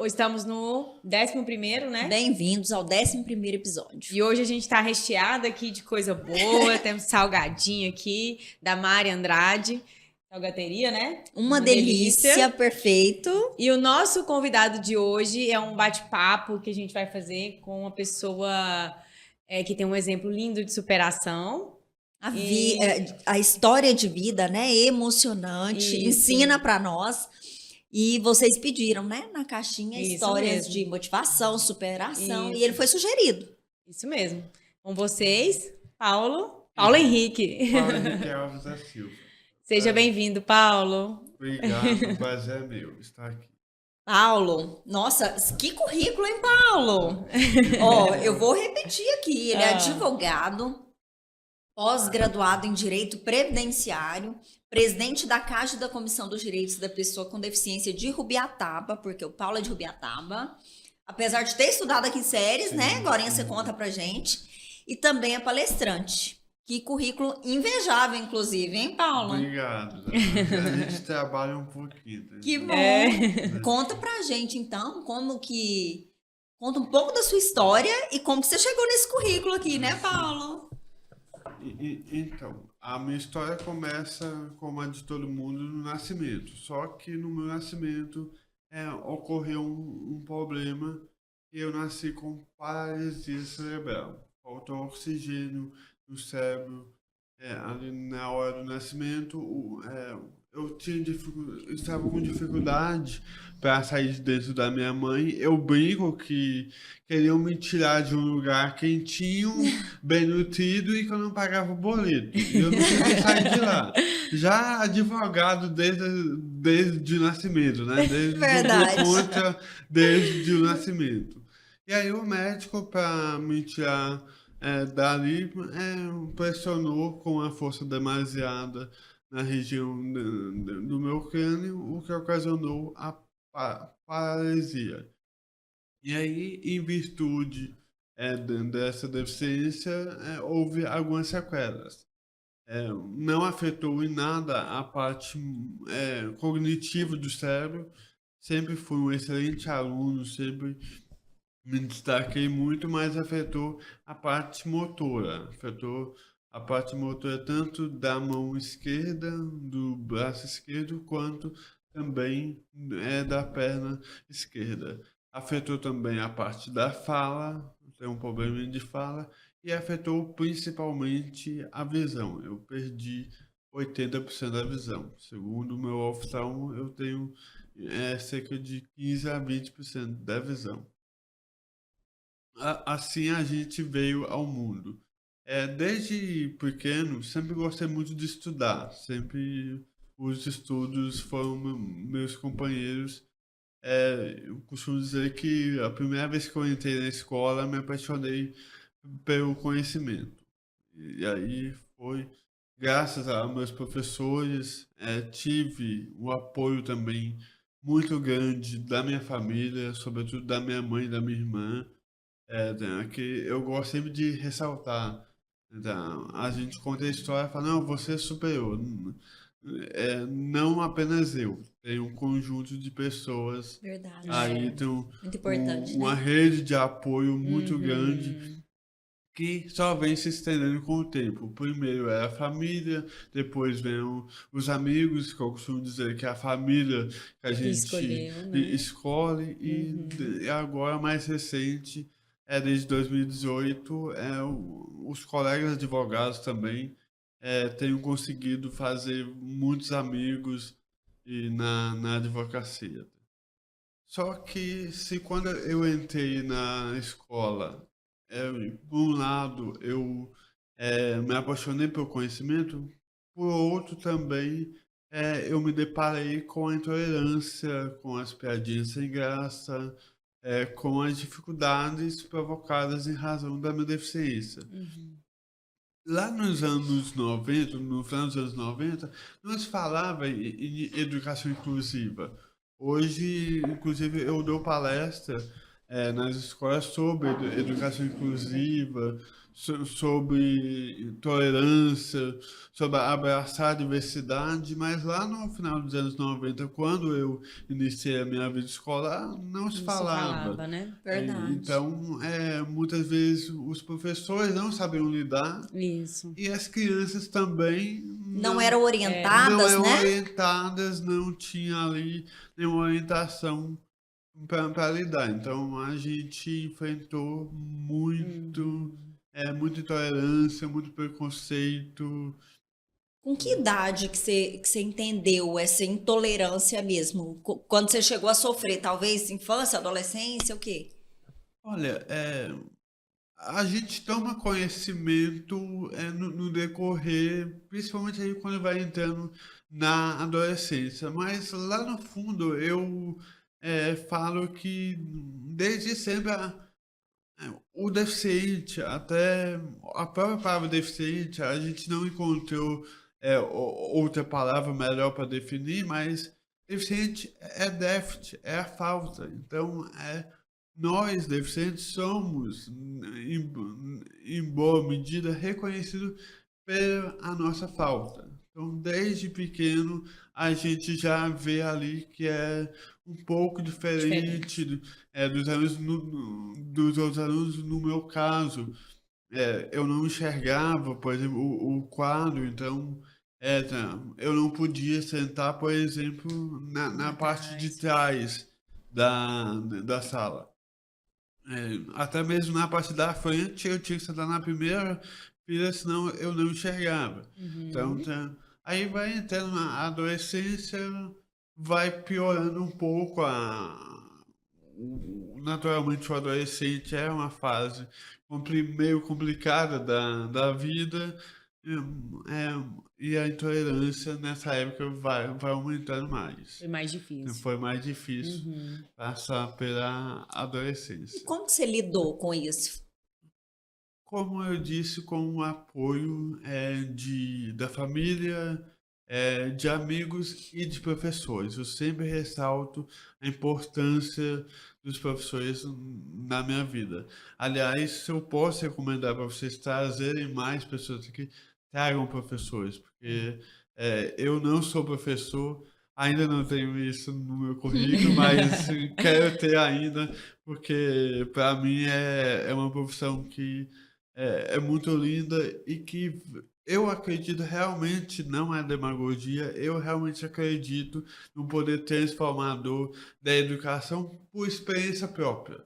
estamos no 11º, né? Bem-vindos ao 11º episódio. E hoje a gente tá recheado aqui de coisa boa. Temos salgadinho aqui da Mari Andrade. Salgateria, né? Uma delícia, perfeito. E o nosso convidado de hoje é um bate-papo que a gente vai fazer com uma pessoa que tem um exemplo lindo de superação. A história de vida, né? Emocionante, ensina para nós. E vocês pediram, né? Na caixinha, histórias de motivação, superação. E ele foi sugerido. Isso mesmo. Com vocês, Paulo Henrique. Paulo Henrique Alves da Silva. Seja bem-vindo, Paulo. Obrigado, o prazer é meu estar aqui. Paulo, nossa, que currículo, hein, Paulo? Eu vou repetir aqui. Ele é advogado, pós-graduado em Direito Previdenciário, presidente da Caixa da Comissão dos Direitos da Pessoa com Deficiência de Rubiataba, porque o Paulo é de Rubiataba, apesar de ter estudado aqui em Séries, né? Agora você conta pra gente. E também é palestrante. Que currículo invejável, inclusive, hein, Paulo? Obrigado. A gente trabalha um pouquinho. Tá? Que bom. Conta pra gente, então, Conta um pouco da sua história e como que você chegou nesse currículo aqui, né, Paulo? Então, a minha história começa como a de todo mundo no nascimento. Só que no meu nascimento ocorreu um problema e eu nasci com paralisia cerebral. Faltou oxigênio no cérebro. Ali na hora do nascimento, eu estava com dificuldade para sair de dentro da minha mãe. Eu brinco que queriam me tirar de um lugar quentinho, bem nutrido e que eu não pagava o boleto. E eu não queria sair de lá. Já advogado desde o nascimento, né? Desde o nascimento. E aí o médico, para me tirar dali, pressionou com a força demasiada na região do meu crânio, o que ocasionou a paralisia. E aí, em virtude dessa deficiência, houve algumas sequelas. Não afetou em nada a parte cognitiva do cérebro. Sempre fui um excelente aluno, sempre me destaquei muito, mas afetou a parte motora. Afetou a parte motora tanto da mão esquerda, do braço esquerdo, quanto também da perna esquerda. Afetou também a parte da fala, tem um problema de fala, e afetou principalmente a visão. Eu perdi 80% da visão. Segundo o meu oftalmo, eu tenho cerca de 15 a 20% da visão. Assim a gente veio ao mundo. Desde pequeno, sempre gostei muito de estudar. Sempre os estudos foram meus companheiros. Eu costumo dizer que a primeira vez que eu entrei na escola, me apaixonei pelo conhecimento. E aí foi graças a meus professores, tive o apoio também muito grande da minha família, sobretudo da minha mãe e da minha irmã. Que eu gosto sempre de ressaltar. Então, a gente conta a história e fala, não, você superou. Não apenas eu. Tem um conjunto de pessoas. Verdade. Aí tem muito importante, uma né? rede de apoio muito grande que só vem se estendendo com o tempo. Primeiro é a família, depois vem os amigos, que eu costumo dizer que é a família que a gente escolhe, e agora mais recente, desde 2018, os colegas advogados também tenho conseguido fazer muitos amigos na advocacia. Só que quando eu entrei na escola, por um lado, eu me apaixonei pelo conhecimento, por outro também, eu me deparei com a intolerância, com as piadinhas sem graça, com as dificuldades provocadas em razão da minha deficiência. Lá nos anos 90, no final dos anos 90, não se falava em educação inclusiva. Hoje, inclusive, eu dou palestra nas escolas sobre educação inclusiva, sobre tolerância, sobre abraçar a diversidade, mas lá no final dos anos 90, quando eu iniciei a minha vida escolar, não se Não se falava. falava, né? Verdade. Então, muitas vezes os professores não sabiam lidar Isso. e as crianças também Não eram orientadas, não eram né? orientadas, não tinha ali nenhuma orientação para lidar. Então a gente enfrentou muita intolerância, muito preconceito. Com que idade que você entendeu essa intolerância mesmo? Quando você chegou a sofrer, talvez infância, adolescência, o quê? Olha, a gente toma conhecimento no decorrer, principalmente aí quando vai entrando na adolescência. Mas lá no fundo eu falo que desde sempre o deficiente, até a própria palavra deficiente, a gente não encontrou outra palavra melhor para definir, mas deficiente é déficit, é a falta. Então, nós, deficientes, somos, em boa medida, reconhecidos pela nossa falta. Então, desde pequeno, a gente já vê ali que é um pouco diferente dos alunos, dos outros alunos, no meu caso. Eu não enxergava, por exemplo, o quadro, então eu não podia sentar, por exemplo, na parte de trás da sala. Até mesmo na parte da frente eu tinha que sentar na primeira fila, senão eu não enxergava. Então, aí vai entrando na adolescência, vai piorando um pouco naturalmente o adolescente é uma fase meio complicada da vida, e a intolerância nessa época vai aumentando mais. Foi mais difícil. Foi mais difícil passar pela E adolescência. como que você lidou com isso? Como eu disse, com o apoio da família, de amigos e de professores. Eu sempre ressalto a importância dos professores na minha vida. Aliás, se eu posso recomendar para vocês trazerem mais pessoas aqui, tragam professores, porque eu não sou professor, ainda não tenho isso no meu currículo, mas quero ter ainda, porque para mim é uma profissão que é muito linda e que eu acredito realmente, não é demagogia, eu realmente acredito no poder transformador da educação por experiência própria.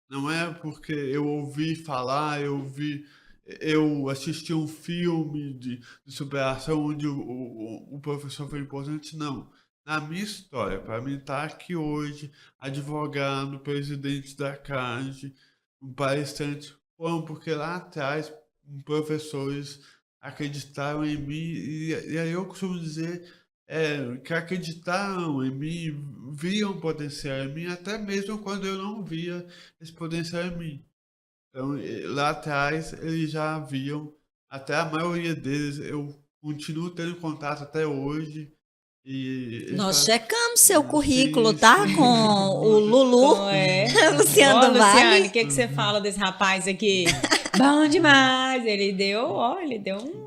Não é porque eu ouvi falar, eu assisti um filme de superação onde o professor foi importante, não. Na minha história, para mim estar aqui hoje, advogado, presidente da CAGE, um palestrante, bom, porque lá atrás professores acreditaram em mim e aí eu costumo dizer que acreditaram em mim, viam potencial em mim, até mesmo quando eu não via esse potencial em mim. Então, lá atrás, eles já viam, até a maioria deles, eu continuo tendo contato até hoje. E eles Nós falam, checamos seu sim, currículo, tá? sim, Com o Lulu, Luciano Ó, do Luciane, Vale. o que você fala desse rapaz aqui? Bom demais! Ele deu um...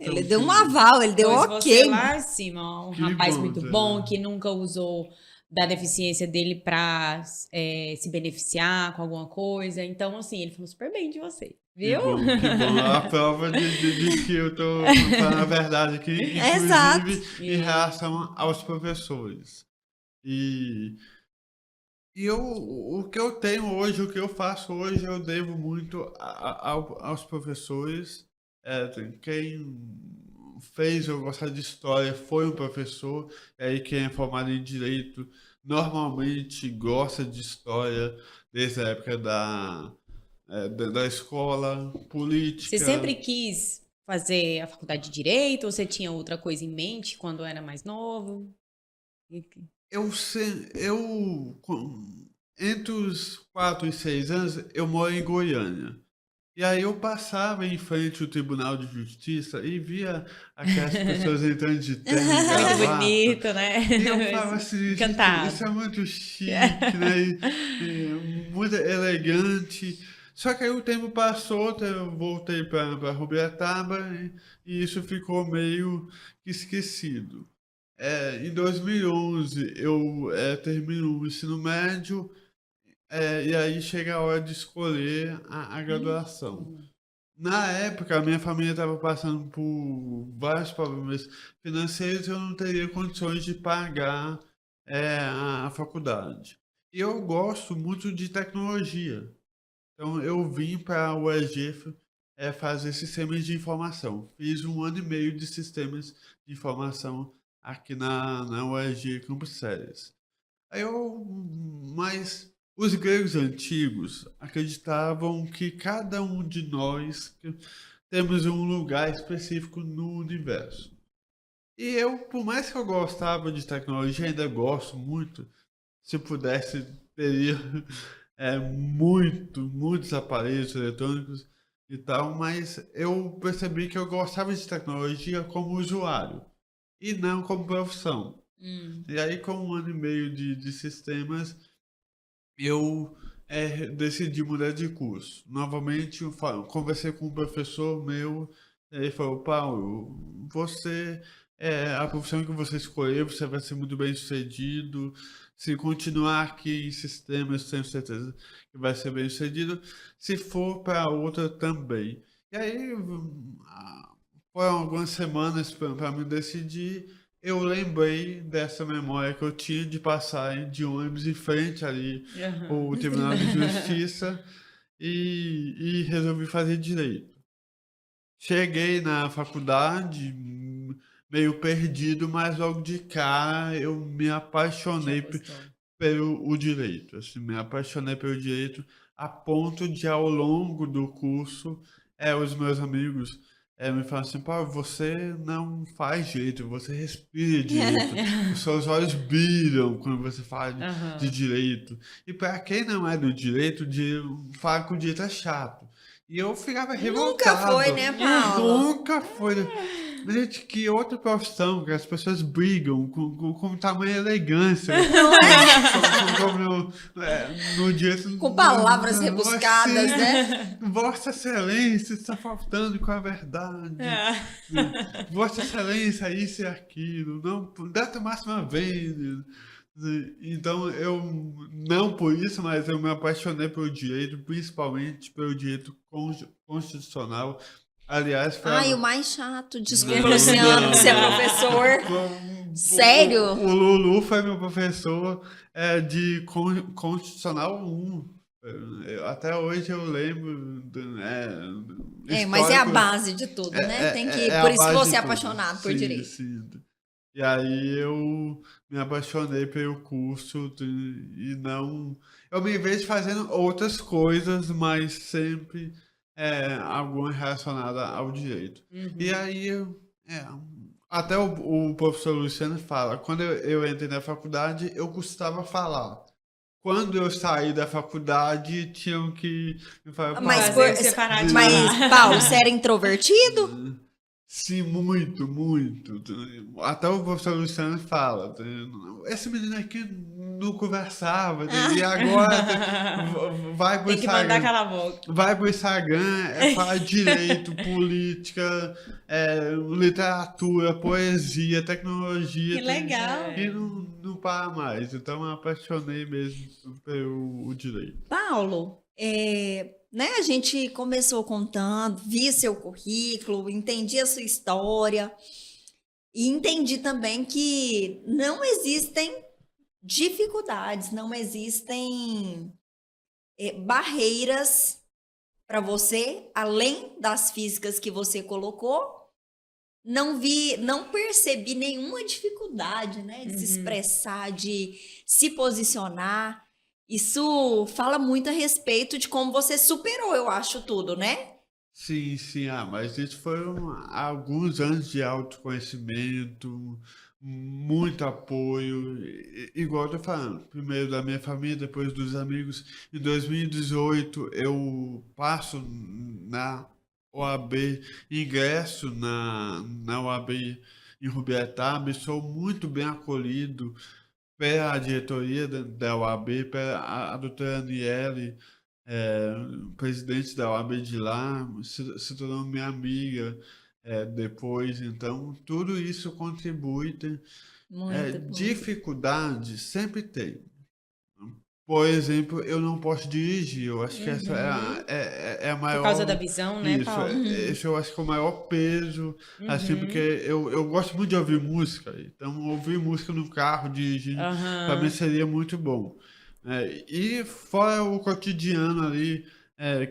Ele deu um aval, ele deu Pôs ok. você lá em cima, um Que rapaz bom, muito tá? bom, que nunca usou da deficiência dele para se beneficiar com alguma coisa. Então, assim, ele falou super bem de você, viu? Que bom. A prova de que eu tô falando a verdade aqui, Exato. inclusive em relação aos professores. E o que eu tenho hoje, o que eu faço hoje, eu devo muito aos professores. Quem fez eu gostar de história foi um professor, e aí quem é formado em direito normalmente gosta de história desde a época da escola, Você política. sempre quis fazer a faculdade de Direito ou você tinha outra coisa em mente quando era mais novo? Entre os 4 e 6 anos, eu moro em Goiânia. E aí eu passava em frente ao Tribunal de Justiça e via aquelas pessoas entrando de terno e Muito gravata. bonito, né? E eu falava assim, gente, Encantado. isso é muito chique, né? E muito elegante. Só que aí o tempo passou, eu voltei para Rubiataba e isso ficou meio que esquecido. Em 2011 eu termino o ensino médio e aí chega a hora de escolher a graduação. Na época, a minha família estava passando por vários problemas financeiros e eu não teria condições de pagar a faculdade. E eu gosto muito de tecnologia. Então, eu vim para a UEG fazer sistemas de informação. Fiz 1 ano e meio de sistemas de informação aqui na UEG Campus Sérias. Mas os gregos antigos acreditavam que cada um de nós temos um lugar específico no universo. E eu, por mais que eu gostava de tecnologia, ainda gosto muito, se pudesse, teria muitos aparelhos eletrônicos e tal, mas eu percebi que eu gostava de tecnologia como usuário e não como profissão. E aí, com 1 ano e meio de sistemas, eu decidi mudar de curso. Novamente, eu conversei com um professor meu, ele falou, Paulo, a profissão que você escolher, você vai ser muito bem sucedido. Se continuar aqui em sistemas, tenho certeza que vai ser bem sucedido. Se for para outra, também. E aí, foram algumas semanas para me decidir. Eu lembrei dessa memória que eu tinha de passar de ônibus em frente ali o Tribunal de Justiça e resolvi fazer direito. Cheguei na faculdade meio perdido, mas logo de cara eu me apaixonei pelo direito. Assim, me apaixonei pelo direito a ponto de, ao longo do curso, os meus amigos me falam assim, Paulo, você não faz direito, você respira direito. Os seus olhos brilham quando você fala de direito. E para quem não é do direito, falar que o direito é chato. E eu ficava revoltado. Nunca foi, né, Paulo? Nunca foi. Gente, que outra profissão que as pessoas brigam com tamanha elegância. Não no direito. Com palavras rebuscadas, né? Vossa Excelência está faltando com a verdade. Vossa Excelência, isso e aquilo. Não, data máxima vez. Então, eu, não por isso, mas eu me apaixonei pelo direito, principalmente pelo direito constitucional. Aliás, o mais chato, desculpa, Luciano, você é professor. Sério? O Lulu foi meu professor de Constitucional 1. Até hoje eu lembro. Mas é a base de tudo, né? Tem que, por isso que você é apaixonado por direito. Sim. E aí eu me apaixonei pelo curso e não. Eu me vejo fazendo outras coisas, mas sempre alguma relacionada ao direito. E aí até o professor Luciano fala, quando eu entrei na faculdade, eu custava falar. Quando eu saí da faculdade, tinham que me falar... Mas, Paulo, você era introvertido? Sim, muito. Até o professor Luciano fala, esse menino aqui não conversava, e agora vai pro Instagram. Tem que mandar calar a boca. Vai pro Instagram, fala direito, política, literatura, poesia, tecnologia. Que legal. E não para mais. Então eu apaixonei mesmo pelo direito. Paulo, a gente começou contando, vi seu currículo, entendi a sua história e entendi também que não existem dificuldades, não existem barreiras para você, além das físicas que você colocou. Não percebi nenhuma dificuldade, né, de se expressar, de se posicionar. Isso fala muito a respeito de como você superou, eu acho, tudo, né? Sim, sim, mas isso foram alguns anos de autoconhecimento, muito apoio, igual eu tô falando, primeiro da minha família, depois dos amigos. Em 2018 eu passo na OAB, ingresso na OAB em Rubietaba, e sou muito bem acolhido pela diretoria da OAB, pela a doutora Aniele, presidente da OAB de lá, se tornou minha amiga depois. Então, tudo isso contribui. Muito bom. Dificuldade sempre tem. Por exemplo, eu não posso dirigir. Eu acho que essa é a Por causa da maior. visão, né, Isso, Paulo? esse eu acho que é o maior peso, assim, porque Uhum. eu gosto muito de ouvir música. Então, ouvir música no carro, dirigindo, para mim Aham. seria muito bom. E fora o cotidiano ali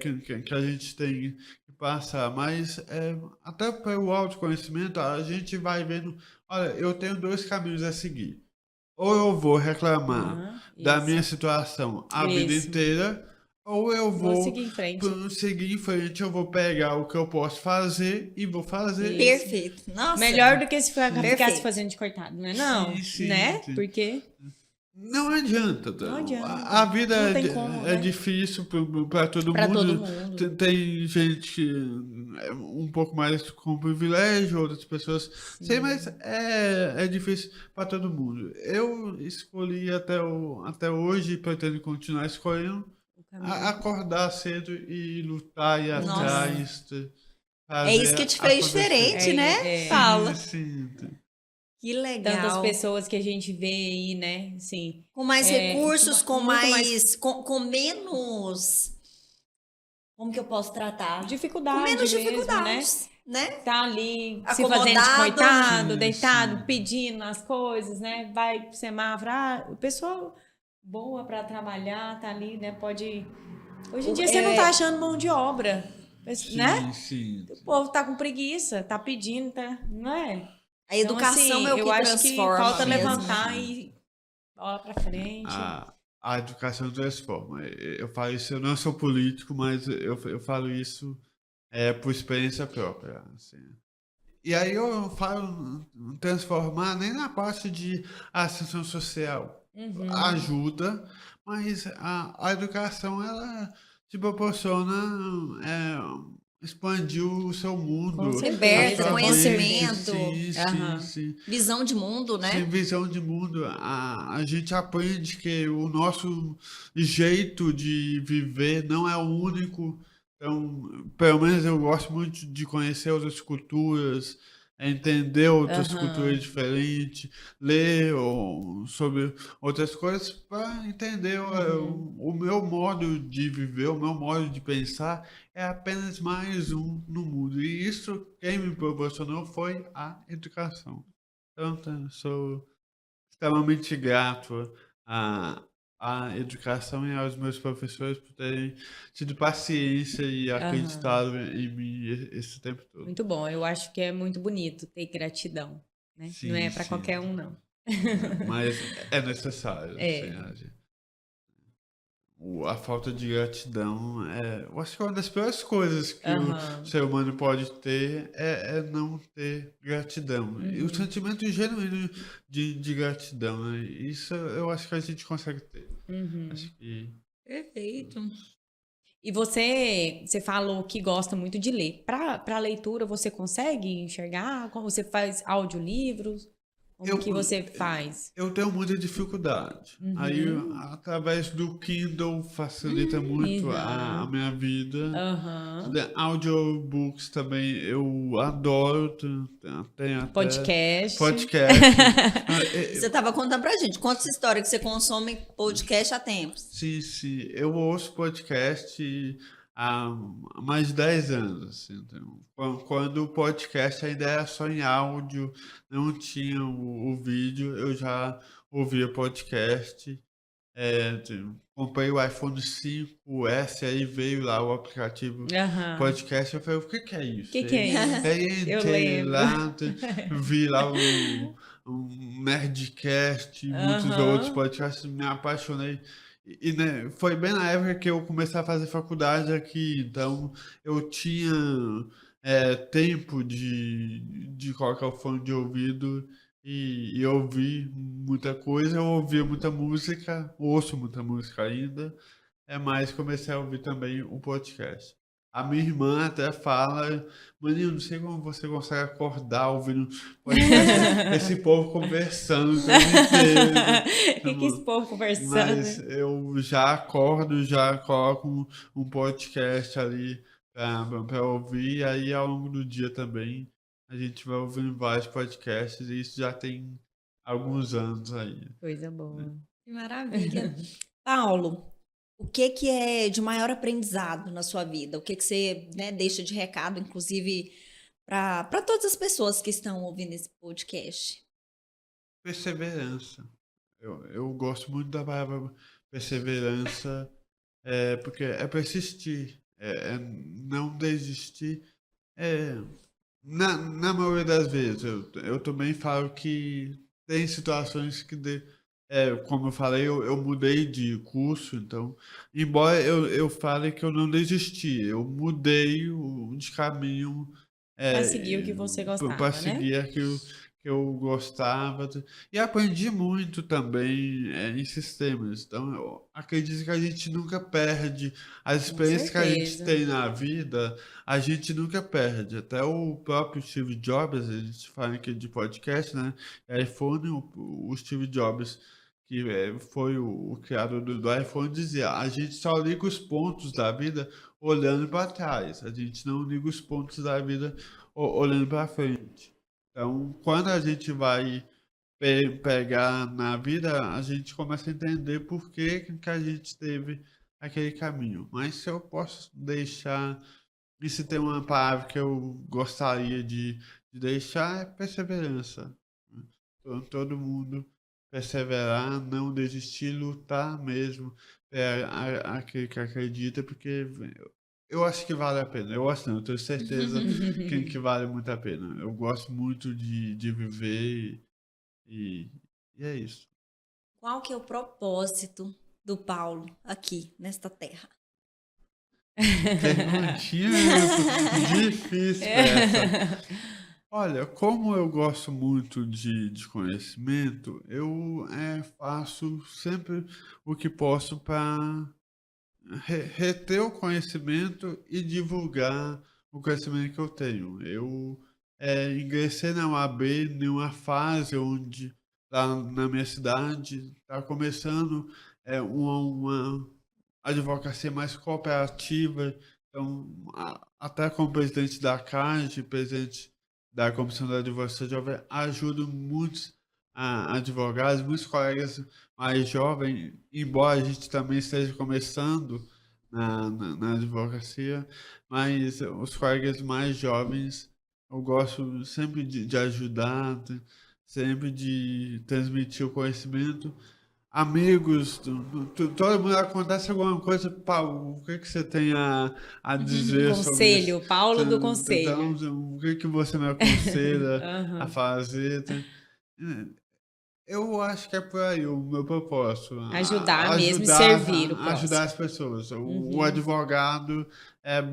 que a gente tem que passar, mas até para o autoconhecimento, a gente vai vendo, olha, eu tenho dois caminhos a seguir. Ou eu vou reclamar Aham. da Isso. minha situação a vida Isso. inteira, ou eu Vou vou seguir em frente. seguir em frente, eu vou pegar o que eu posso fazer e vou fazer. Isso. Perfeito. Nossa. Melhor do que se ficasse Perfeito. fazendo de coitado, não é não? Sim, sim, Né? sim. Porque Não adianta. não adianta. A vida Não tem como, é né? difícil para todo Pra todo mundo. mundo. Tem gente que é um pouco mais com privilégio, outras pessoas. Sei, mas é difícil para todo mundo. Eu escolhi até hoje, e pretendo continuar escolhendo, O caminho. acordar cedo e lutar e ir Nossa. atrás. É isso que te fez diferente, né, Paulo? Sim. Que legal. Tantas pessoas que a gente vê aí, né? Assim, Com mais recursos, com muito mais. Com menos. Como que eu posso tratar? dificuldade Com menos mesmo, dificuldades, né? tá ali se fazendo de Acomodado. coitado, Sim, deitado, sim. pedindo as coisas, né? Vai pro semáforo, pessoa boa pra trabalhar, tá ali, né? Pode. Hoje em dia você não tá achando mão de obra, né? Sim. O povo tá com preguiça, tá pedindo, tá, não é? A educação então, assim, é o que eu acho transforma. que falta mesmo. levantar e olhar pra frente. A educação transforma. Eu falo isso, eu não sou político, mas eu falo isso por experiência própria. Assim. E aí eu falo transformar nem na parte de assistência social. Uhum. Ajuda, mas a educação, ela te proporciona expandir o seu mundo. Com certeza, Liberta, a sua conhecimento. mente. Aham. Sim. Visão de mundo, né? Sem visão de mundo, a gente aprende que o nosso jeito de viver não é o único. Então, pelo menos eu gosto muito de conhecer outras culturas, entender outras Aham. culturas diferentes, ler sobre outras coisas para entender o meu modo de viver, o meu modo de pensar é apenas mais um no mundo. E isso quem me proporcionou foi a educação. Então, sou extremamente grato à educação e aos meus professores por terem tido paciência e acreditado em mim esse tempo todo. Muito bom. Eu acho que é muito bonito ter gratidão, né? Sim, não é pra sim. qualquer um, não. Mas é necessário. É. Assim, a falta de gratidão eu acho que é uma das piores coisas que Aham. o ser humano pode ter é não ter gratidão. E o sentimento genuíno de gratidão, né? Isso eu acho que a gente consegue ter. Uhum. Acho que Perfeito. E você falou que gosta muito de ler. Pra leitura, você consegue enxergar? Como você faz audiolivros? Como que você faz? Eu tenho muita dificuldade. Aí, através do Kindle, facilita muito a minha vida. Aham. Audiobooks também eu adoro. Tem até Podcast. Você estava contando pra gente. Conta essa história que você consome podcast há tempos. Sim. Eu ouço podcast há mais de 10 anos. Assim, então, quando o podcast ainda era só em áudio, não tinha o vídeo, eu já ouvia podcast. Comprei o iPhone 5S, aí veio lá o aplicativo podcast. Eu falei, o que é isso? O que é isso? Aí Eu entrei lembro. lá, vi lá um Nerdcast, muitos outros podcasts, me apaixonei. né, foi bem na época que eu comecei a fazer faculdade aqui, então eu tinha tempo de colocar o fone de ouvido e ouvir muita coisa. Eu ouvia muita música, ouço muita música ainda, mas comecei a ouvir também o podcast. A minha irmã até fala, maninho, não sei como você consegue acordar ouvindo podcast, esse povo conversando o tempo inteiro. Que esse povo conversando? Mas eu já acordo, já coloco um podcast ali pra ouvir, e aí ao longo do dia também a gente vai ouvindo vários podcasts, e isso já tem alguns anos aí. Coisa boa. Que maravilha. Paulo, o que que é de maior aprendizado na sua vida? O que que você, né, deixa de recado, inclusive, para todas as pessoas que estão ouvindo esse podcast? Perseverança. Eu gosto muito da palavra perseverança, porque é persistir, é não desistir. É, na maioria das vezes, eu também falo que tem situações que, como eu falei, eu mudei de curso, então, embora eu fale que eu não desisti, eu mudei de caminho Pra seguir o que você para gostava, né? seguir aquilo que eu gostava. E aprendi muito também em sistemas. Então, eu acredito que a gente nunca perde as Com experiências que a gente certeza. tem na vida, a gente nunca perde. Até o próprio Steve Jobs, a gente fala aqui de podcast, né? iPhone, o Steve Jobs, que foi o criador do iPhone, dizia: a gente só liga os pontos da vida olhando para trás, a gente não liga os pontos da vida olhando para frente. Então, quando a gente vai pegar na vida, a gente começa a entender por que a gente teve aquele caminho. Mas se eu posso deixar, e se tem uma palavra que eu gostaria de deixar, é perseverança. Então, todo mundo perseverar, não desistir, lutar mesmo, aquele que acredita, porque eu acho que vale a pena. Eu acho não, eu tenho certeza que vale muito a pena. Eu gosto muito de viver e é isso. Qual que é o propósito do Paulo aqui, nesta terra? Perguntinha difícil essa. Olha, como eu gosto muito de conhecimento, eu faço sempre o que posso para reter o conhecimento e divulgar o conhecimento que eu tenho. Eu ingressei na UAB em uma fase onde, lá na minha cidade, está começando uma advocacia mais cooperativa. Então, até como presidente da CAGE, presidente da Comissão da Advocacia Jovem, ajudo muitos advogados, muitos colegas mais jovens, embora a gente também esteja começando na advocacia, mas os colegas mais jovens, eu gosto sempre de ajudar, sempre de transmitir o conhecimento. Amigos, todo mundo acontece alguma coisa, Paulo, o que que você tem a dizer sobre isso? Conselho, Paulo do Então, conselho. o que que você me aconselha a Aham. fazer? Eu acho que é por aí o meu propósito, Ajudar mesmo e servir o ajudar próximo. as pessoas. O Uhum. advogado,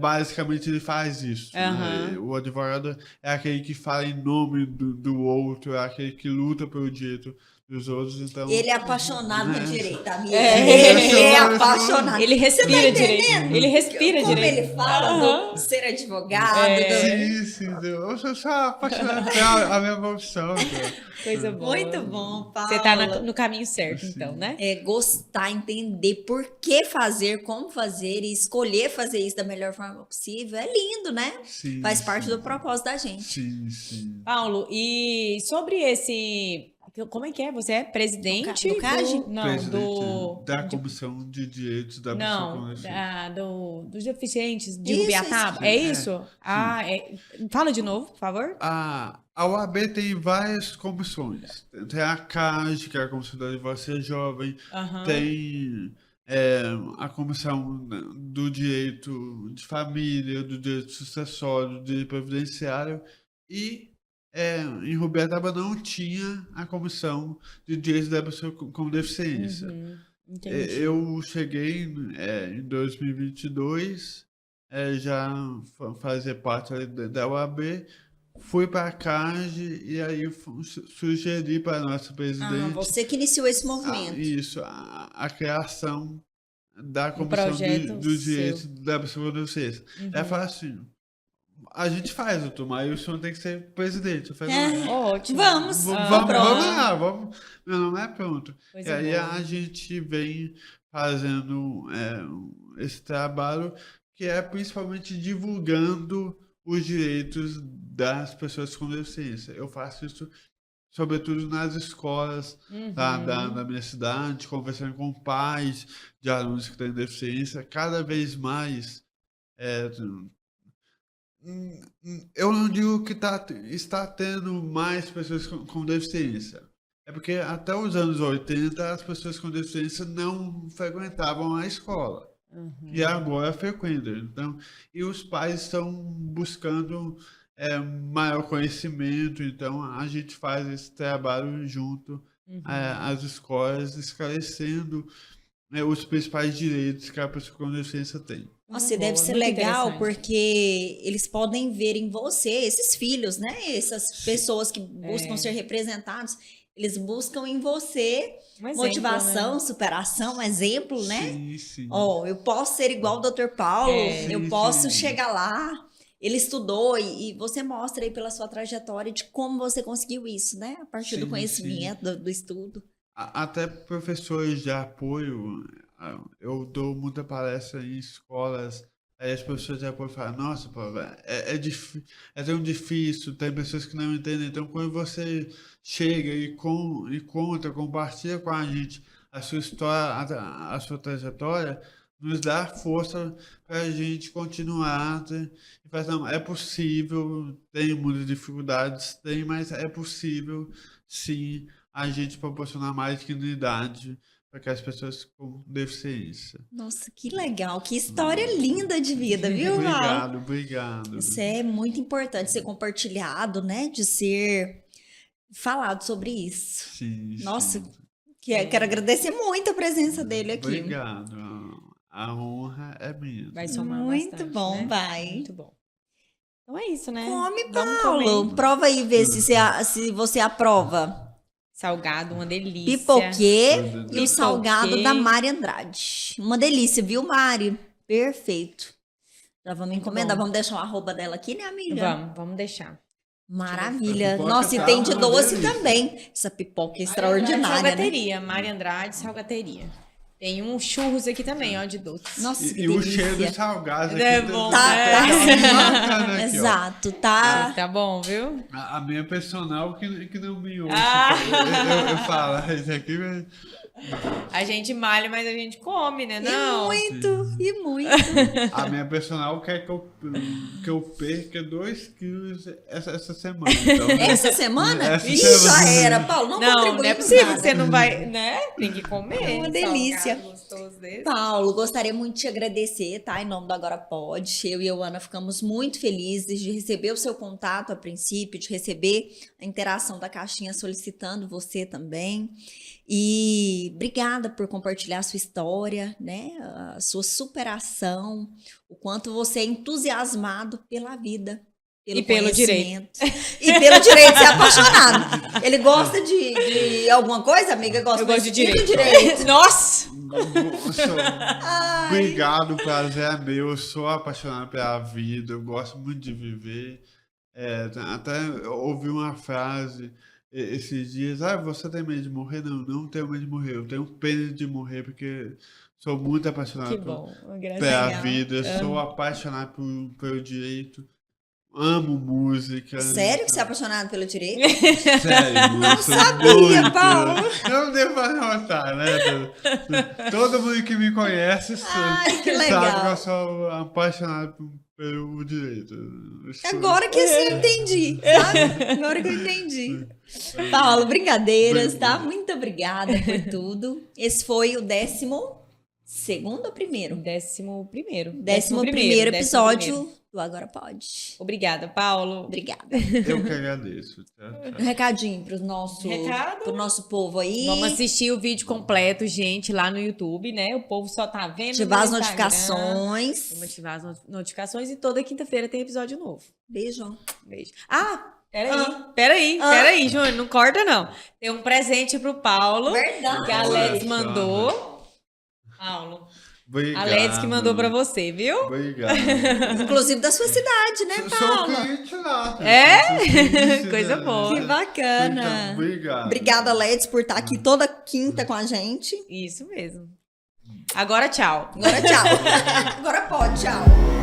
basicamente, ele faz isso, né? Aham. O advogado é aquele que fala em nome do outro, é aquele que luta pelo direito dos outros, então... Ele é apaixonado no né? direito, amiga. É. Ele é apaixonado. Ele Você tá respira direito. entendendo? Ele respira Como direito. ele fala Aham. do ser advogado, É. Sim, eu sou só apaixonado pela minha profissão, cara. Coisa boa. Muito bom, Paulo. Você tá no caminho certo, Sim. então, né? Gostar, entender por que fazer, como fazer e escolher fazer isso da melhor forma possível é lindo, né? Sim, Faz parte sim. do propósito da gente. Sim. Paulo, e sobre esse. Como é que é? Você é presidente Do CAGE? Não, Presidente da de- Comissão de Direitos da Pessoa com Não, Deficiência. dos deficientes de Isso, Rubiataba. isso. É É, isso? sim. Fala de novo, por favor. A UAB tem várias comissões. Tem a CAGE, que é a Comissão da Advocacia Jovem, Aham. tem a Comissão do Direito de Família, do Direito Sucessório, do Direito Previdenciário, e em Rubiataba não tinha a Comissão de Direitos da Pessoa com Deficiência. Uhum. Entendi. Eu cheguei em 2022, já fazer parte ali da UAB, fui para a CAGE e aí sugeri para a nossa presidente Você que iniciou esse movimento. a criação da Comissão projeto dos Direitos seu. da Pessoa com Deficiência. Ela fala assim, a gente faz, doutor, mas o senhor tem que ser presidente. Eu falei, não, Ótimo. Vamos, vamos pronto. lá, meu nome é pronto. Coisa E aí boa. a gente vem fazendo esse trabalho que é principalmente divulgando os direitos das pessoas com deficiência. Eu faço isso sobretudo nas escolas da minha cidade, conversando com pais de alunos que têm deficiência. Cada vez mais, eu não digo que está tendo mais pessoas com deficiência. É porque até os anos 80 as pessoas com deficiência não frequentavam a escola. E agora frequentam. Então, e os pais estão buscando maior conhecimento. Então, a gente faz esse trabalho junto às escolas, esclarecendo os principais direitos que a pessoa com deficiência tem. Nossa, e deve Boa, ser muito legal interessante. porque eles podem ver em você, esses filhos, né? Essas pessoas que buscam ser representados, eles buscam em você Um exemplo, motivação, né? superação, exemplo, né? Sim, sim. Ó, eu posso ser igual o Dr. Paulo, eu Sim, posso sim. chegar lá. Ele estudou e você mostra aí pela sua trajetória de como você conseguiu isso, né? A partir do Sim, conhecimento, do estudo. Até professores de apoio, eu dou muita palestra em escolas, aí as pessoas de apoio falam, nossa, Paulo, é tão difícil, tem pessoas que não entendem, então quando você chega e conta, compartilha com a gente a sua história, a sua trajetória, nos dá força para a gente continuar e falar, não, é possível, tem muitas dificuldades, mas é possível, sim, a gente proporcionar mais dignidade para que as pessoas com deficiência. Nossa, que legal, que história linda de vida, viu, Val? Obrigado. Isso é muito importante ser compartilhado, né? De ser falado sobre isso. Sim, Nossa, sim. quero agradecer muito a presença dele aqui. Obrigado. A honra é minha. Vai somar Muito bastante, bom, né? vai. Muito bom. Então é isso, né? Come, Vamos Paulo. comer. Prova aí, vê se você aprova. Salgado, uma delícia. Pipoquê e o Pipoquê. salgado da Mari Andrade. Uma delícia, viu, Mari? Perfeito. Já vamos encomendar, bom. vamos deixar o arroba dela aqui, né, amiga? Vamos deixar. Maravilha. A pipoca Nossa, e tá tem de uma doce delícia. também. Essa pipoca é extraordinária, né? Salgateria, Mari Andrade, salgateria. Tem um churros aqui também, ó, de doce. Nossa, que E o delícia. cheiro dos salgados aqui. É bom, Tá, né? tá. Bacana aqui, ó. Exato, tá? Tá bom, viu? A minha personal que não me ouve. Ah. Eu falo, isso aqui... A gente malha, mas a gente come, né? Não. E muito. A minha personal quer que eu perca 2 quilos essa semana. Então, Essa semana? Essa Ih, semana. já era, Paulo. Não Não, não é contribuímos possível nada. que você não vai, né? Tem que comer. É uma delícia. Salgado gostoso desse. Paulo, gostaria muito de te agradecer, tá? Em nome do Agora Pode. Eu e a Ana ficamos muito felizes de receber o seu contato a princípio, de receber a interação da caixinha solicitando você também. E obrigada por compartilhar a sua história, né? A sua superação, o quanto você é entusiasmado pela vida. Pelo E pelo conhecimento. E pelo direito de ser apaixonado. Ele gosta de alguma coisa, amiga? Eu gosto de E do direito. Nossa! Obrigado, o prazer é meu. Eu sou apaixonado pela vida, eu gosto muito de viver. Até ouvi uma frase esses dias: você tem medo de morrer? Não tenho medo de morrer. Eu tenho pena de morrer porque sou muito apaixonado Que bom. Graças pela a Deus. vida, sou apaixonado pelo direito. Amo música. Sério que você é apaixonado pelo direito? Sério, Não sou sabia, muito. Paulo. Eu não devo anotar, né? Todo mundo que me conhece Ai, que sabe legal. que eu sou apaixonado pelo direito. Agora que assim eu entendi, sabe? Agora que eu entendi. Paulo, brincadeiras, tá? Muito obrigada por tudo. Esse foi o 12º ou primeiro? 11º. 11º episódio do Agora Pode. Obrigada, Paulo. Obrigada. Eu que agradeço. Tchau, tchau. Um recadinho pro nosso povo aí. Vamos assistir o vídeo completo, gente, lá no YouTube, né? O povo só tá vendo. Ativar as no Instagram. notificações. Vamos ativar as notificações e toda quinta-feira tem episódio novo. Beijo. Beijo. Peraí, Júnior, não corta não. Tem um presente pro Paulo. Verdade. Que a Ledes mandou. Paulo. Obrigado. A Ledes que mandou pra você, viu? Obrigado. Inclusive da sua cidade, né, Sou Paulo? cliente lá. É? Sou cliente, Coisa né? boa. Que bacana. Então, obrigado. Obrigada, Ledes, por estar aqui toda quinta com a gente. Isso mesmo. Agora, tchau. Agora, tchau. Agora pode, tchau.